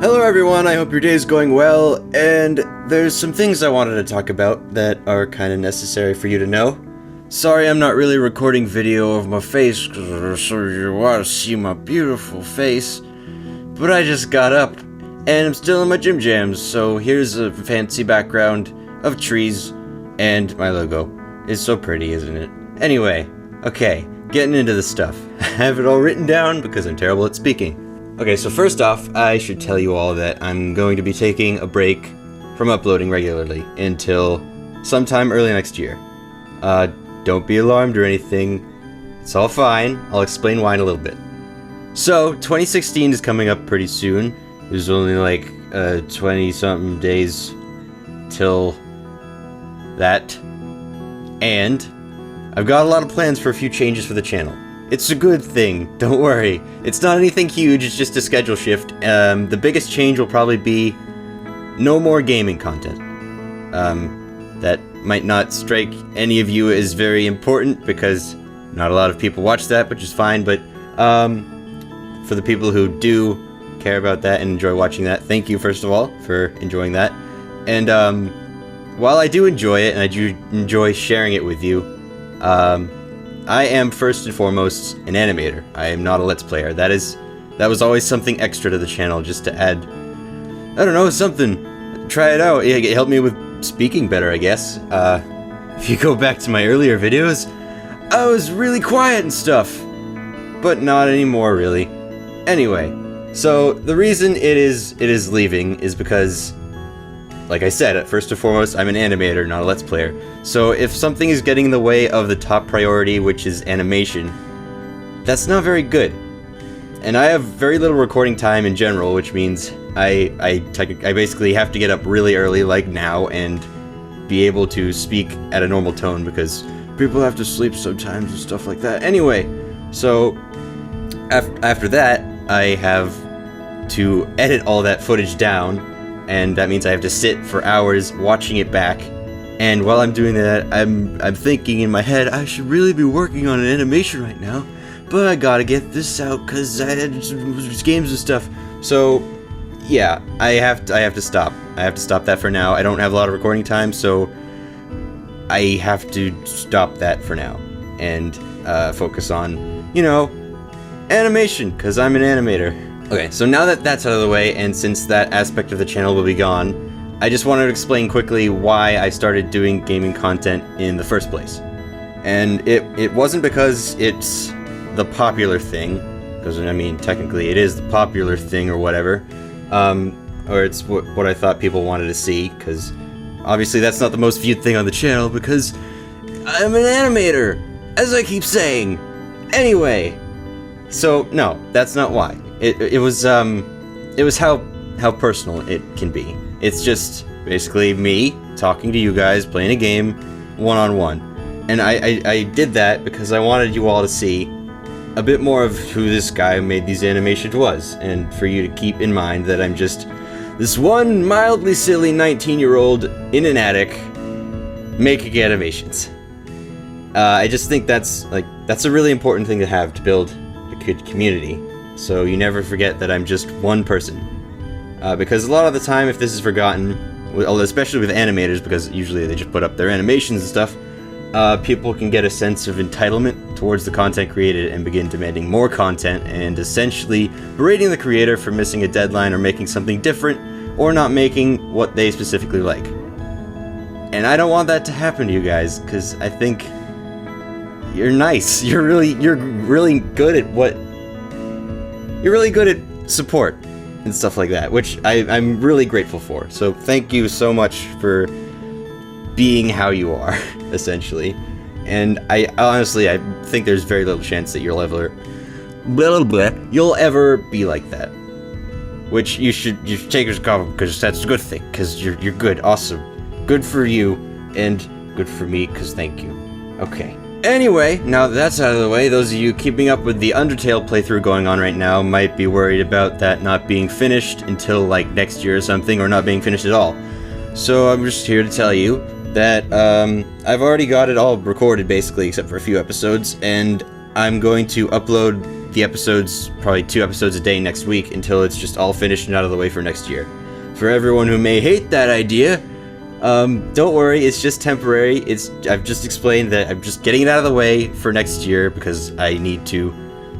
Hello everyone, I hope your day is going well, and there's some things I wanted to talk about that are kind of necessary for you to know. Sorry I'm not really recording video of my face, so you want to see my beautiful face, but I just got up, and I'm still in my gym jams, so here's a fancy background of trees, and my logo. It's so pretty, isn't it? Anyway, okay, getting into the stuff. I have it all written down because I'm terrible at speaking. Okay, so first off, I should tell you all that I'm going to be taking a break from uploading regularly until sometime early next year. Don't be alarmed or anything. It's all fine. I'll explain why in a little bit. So, 2016 is coming up pretty soon. There's only like 20-something days till that. And I've got a lot of plans for a few changes for the channel. It's a good thing, don't worry. It's not anything huge, it's just a schedule shift. The biggest change will probably be no more gaming content. That might not strike any of you as very important because not a lot of people watch that, which is fine, but for the people who do care about that and enjoy watching that, thank you first of all for enjoying that. And while I do enjoy it and I do enjoy sharing it with you, I am first and foremost an animator. I am not a Let's Player. That was always something extra to the channel, just to add, I don't know, something. Try it out. It helped me with speaking better, I guess. If you go back to my earlier videos, I was really quiet and stuff. But not anymore, really. Anyway, so the reason it is leaving is because, like I said, first and foremost, I'm an animator, not a Let's Player. So if something is getting in the way of the top priority, which is animation, that's not very good. And I have very little recording time in general, which means I basically have to get up really early, like now, and be able to speak at a normal tone, because people have to sleep sometimes and stuff like that. Anyway, so after that, I have to edit all that footage down, and that means I have to sit for hours watching it back. And while I'm doing that, I'm thinking in my head, I should really be working on an animation right now, but I gotta get this out because I had games and stuff. So yeah, I have to stop. I have to stop that for now. I don't have a lot of recording time, so I have to stop that for now and focus on, you know, animation, because I'm an animator. Okay, so now that that's out of the way, and since that aspect of the channel will be gone, I just wanted to explain quickly why I started doing gaming content in the first place. And it wasn't because it's the popular thing, because I mean, technically it is the popular thing or whatever, or it's what I thought people wanted to see, because obviously that's not the most viewed thing on the channel, because I'm an animator, as I keep saying. Anyway, so no, that's not why. It was how personal it can be. It's just basically me talking to you guys, playing a game, one-on-one. And I did that because I wanted you all to see a bit more of who this guy who made these animations was, and for you to keep in mind that I'm just this one mildly silly 19-year-old in an attic making animations. I just think that's a really important thing to have to build a good community. So you never forget that I'm just one person. Because a lot of the time, if this is forgotten, especially with animators, because usually they just put up their animations and stuff, people can get a sense of entitlement towards the content created and begin demanding more content and essentially berating the creator for missing a deadline or making something different or not making what they specifically like. And I don't want that to happen to you guys, because I think you're nice. You're really good at what... You're really good at support and stuff like that, which I'm really grateful for. So thank you so much for being how you are, essentially. And I honestly, I think there's very little chance that you'll ever be like that. Which you should take as a compliment, because that's a good thing, because you're good, awesome. Good for you, and good for me, because thank you. Okay. Anyway, now that that's out of the way, those of you keeping up with the Undertale playthrough going on right now might be worried about that not being finished until like next year or something, or not being finished at all. So I'm just here to tell you that I've already got it all recorded basically, except for a few episodes, and I'm going to upload the episodes, probably 2 episodes a day next week until it's just all finished and out of the way for next year. For everyone who may hate that idea, don't worry, it's just temporary. I've just explained that I'm just getting it out of the way for next year because I need to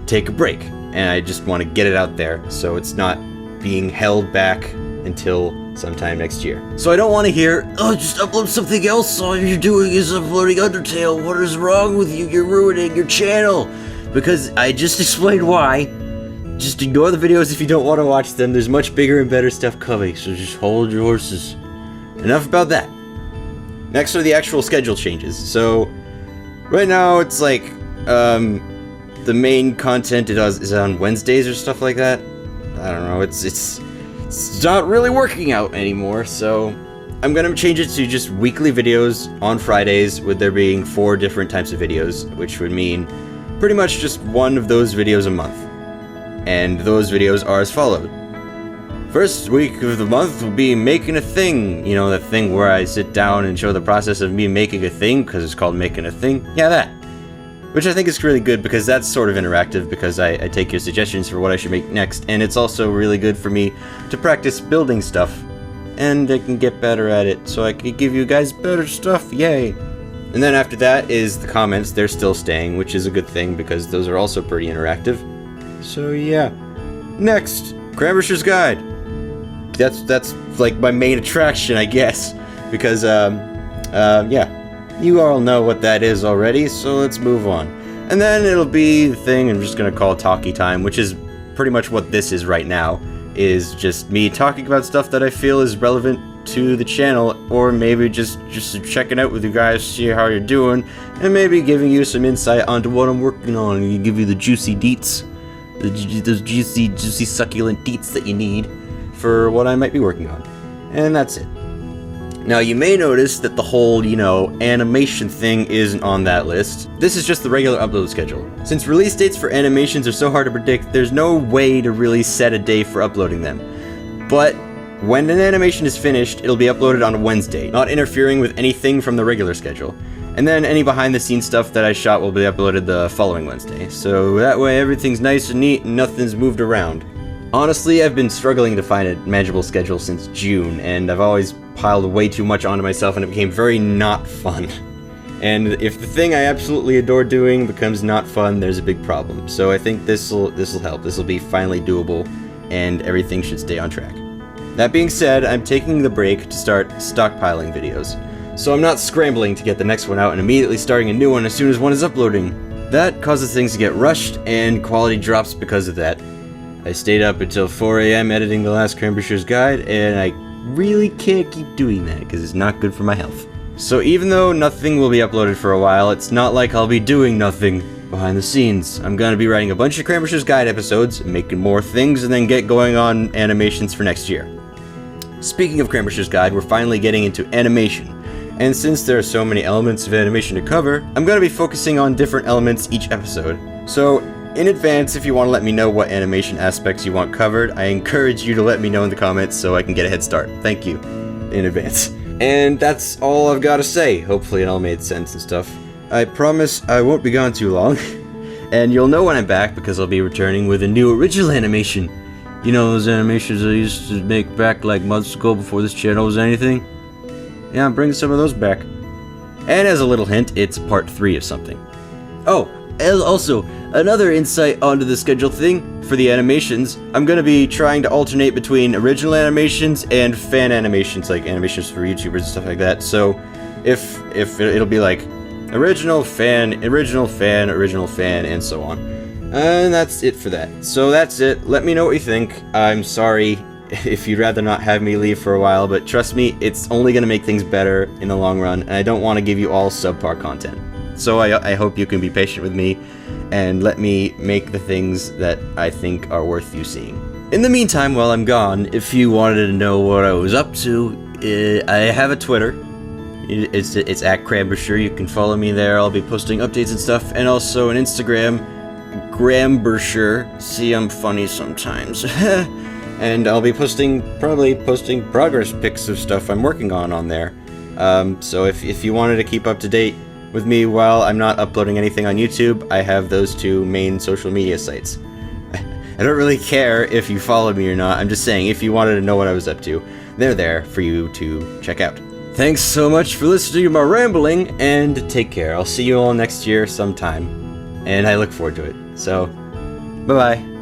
take a break, and I just want to get it out there so it's not being held back until sometime next year. So I don't want to hear, oh, just upload something else, all you're doing is uploading Undertale, what is wrong with you, you're ruining your channel, because I just explained why. Just ignore the videos if you don't want to watch them, there's much bigger and better stuff coming, so just hold your horses. Enough about that. Next are the actual schedule changes. So, right now it's like, the main content is on Wednesdays or stuff like that. I don't know, it's not really working out anymore, so I'm gonna change it to just weekly videos on Fridays, with there being 4 different types of videos, which would mean pretty much just one of those videos a month. And those videos are as followed. First week of the month will be making a thing. You know, that thing where I sit down and show the process of me making a thing, because it's called making a thing. Yeah, that. Which I think is really good, because that's sort of interactive, because I take your suggestions for what I should make next, and it's also really good for me to practice building stuff. And I can get better at it, so I can give you guys better stuff, yay! And then after that is the comments. They're still staying, which is a good thing, because those are also pretty interactive. So yeah. Next, Cranbersher's Guide. That's like my main attraction, I guess, because yeah, you all know what that is already, so let's move on. And then it'll be the thing I'm just gonna call Talky time, which is pretty much what this is right now, is just me talking about stuff that I feel is relevant to the channel, or maybe just checking out with you guys, see how you're doing, and maybe giving you some insight onto what I'm working on, and give you the juicy deets, those juicy succulent deets that you need for what I might be working on. And that's it. Now you may notice that the whole, you know, animation thing isn't on that list. This is just the regular upload schedule. Since release dates for animations are so hard to predict, there's no way to really set a day for uploading them. But when an animation is finished, it'll be uploaded on a Wednesday, not interfering with anything from the regular schedule. And then any behind the scenes stuff that I shot will be uploaded the following Wednesday. So that way everything's nice and neat and nothing's moved around. Honestly, I've been struggling to find a manageable schedule since June, and I've always piled way too much onto myself, and it became very not fun. And if the thing I absolutely adore doing becomes not fun, there's a big problem. So I think this'll help. This'll be finally doable, and everything should stay on track. That being said, I'm taking the break to start stockpiling videos. So I'm not scrambling to get the next one out and immediately starting a new one as soon as one is uploading. That causes things to get rushed, and quality drops because of that. I stayed up until 4 AM editing the last Cranbersher's Guide, and I really can't keep doing that because it's not good for my health. So even though nothing will be uploaded for a while, it's not like I'll be doing nothing behind the scenes. I'm gonna be writing a bunch of Cranbersher's Guide episodes, making more things, and then get going on animations for next year. Speaking of Cranbersher's Guide, we're finally getting into animation. And since there are so many elements of animation to cover, I'm gonna be focusing on different elements each episode. So in advance, if you want to let me know what animation aspects you want covered, I encourage you to let me know in the comments so I can get a head start. Thank you in advance. And that's all I've got to say. Hopefully it all made sense and stuff. I promise I won't be gone too long. And you'll know when I'm back because I'll be returning with a new original animation. You know those animations I used to make back like months ago before this channel was anything? Yeah, I'm bringing some of those back. And as a little hint, it's part 3 of something. Oh, and also, another insight onto the schedule thing for the animations, I'm going to be trying to alternate between original animations and fan animations, like animations for YouTubers and stuff like that. So if it'll be like original fan, and so on. And that's it for that. So that's it. Let me know what you think. I'm sorry if you'd rather not have me leave for a while, but trust me, it's only going to make things better in the long run, and I don't want to give you all subpar content. So I hope you can be patient with me and let me make the things that I think are worth you seeing. In the meantime, while I'm gone, if you wanted to know what I was up to, I have a Twitter. It's at Cranbersher. You can follow me there. I'll be posting updates and stuff, and also an Instagram, Cranbersher. See, I'm funny sometimes. And I'll be probably posting progress pics of stuff I'm working on there. So if you wanted to keep up to date with me while I'm not uploading anything on YouTube, I have those 2 main social media sites. I don't really care if you follow me or not. I'm just saying, if you wanted to know what I was up to, they're there for you to check out. Thanks so much for listening to my rambling, and take care. I'll see you all next year sometime, and I look forward to it. So, bye-bye.